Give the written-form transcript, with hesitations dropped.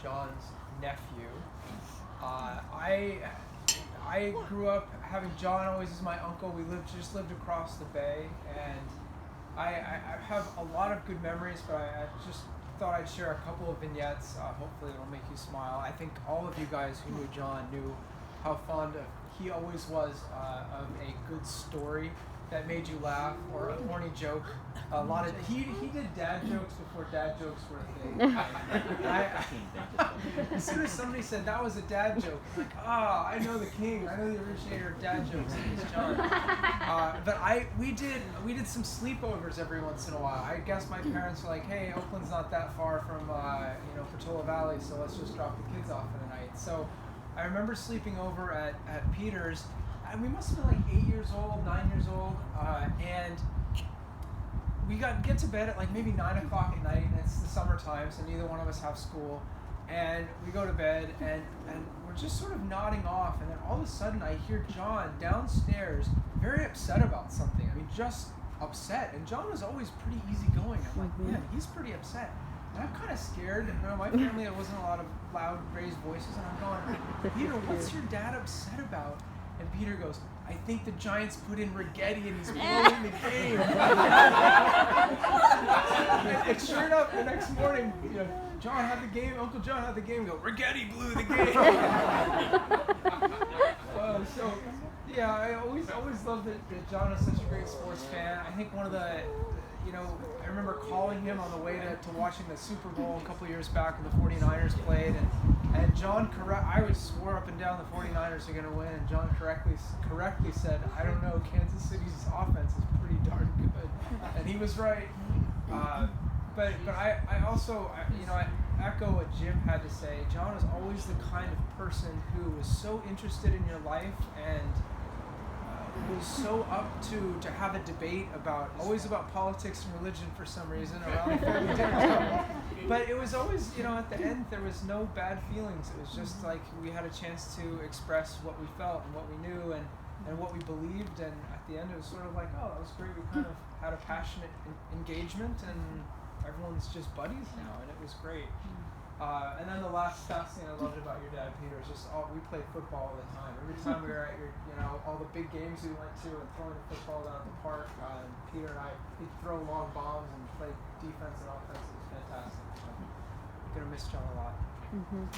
John's nephew. I grew up having John always as my uncle. We just lived across the bay, and I have a lot of good memories, but I just thought I'd share a couple of vignettes. Hopefully it'll make you smile. I think all of you guys who knew John knew how fond he always was of a good story that made you laugh, or a corny joke. He did dad jokes before dad jokes were a thing. As soon as somebody said that was a dad joke, I'm like, I know the king. I know the originator of dad jokes. It's John. But we did some sleepovers every once in a while. I guess my parents were like, hey, Oakland's not that far from Portola Valley, so let's just drop the kids off for the night. So I remember sleeping over at Peter's. And we must have been like 8 years old, 9 years old, and we get to bed at like maybe 9 o'clock at night, and it's the summertime, so neither one of us have school. And we go to bed, and we're just sort of nodding off, and then all of a sudden I hear John downstairs very upset about something. I mean, just upset. And John was always pretty easygoing. I'm like, man, he's pretty upset. And I'm kind of scared. My family, there wasn't a lot of loud, raised voices, and I'm going, Peter, what's your dad upset about? And Peter goes, I think the Giants put in Rigetti and he's blowing the game. And sure enough, the next morning, John had the game, Uncle John had the game, we go, Rigetti blew the game. I always loved that John is such a great sports fan. I think one of the, I remember calling him on the way to watching the Super Bowl a couple of years back when the 49ers played, and John I always swore up and down the 49ers are going to win, and John correctly said, I don't know, Kansas City's offense is pretty darn good, and he was right. But I also, I echo what Jim had to say. John is always the kind of person who was so interested in your life and was so up to have a debate always about politics and religion for some reason around the family dinner table. But it was always, at the end there was no bad feelings. It was just like we had a chance to express what we felt and what we knew and what we believed, and at the end it was sort of like, that was great. We kind of had a passionate engagement, and everyone's just buddies now, and it was great. And then the last thing I loved about your dad, Peter, is just we played football all the time. Every time we were at all the big games we went to and throwing the football down at the park, Peter and he'd throw long bombs and play defense and offense. It was fantastic. So I'm going to miss John a lot. Mm-hmm.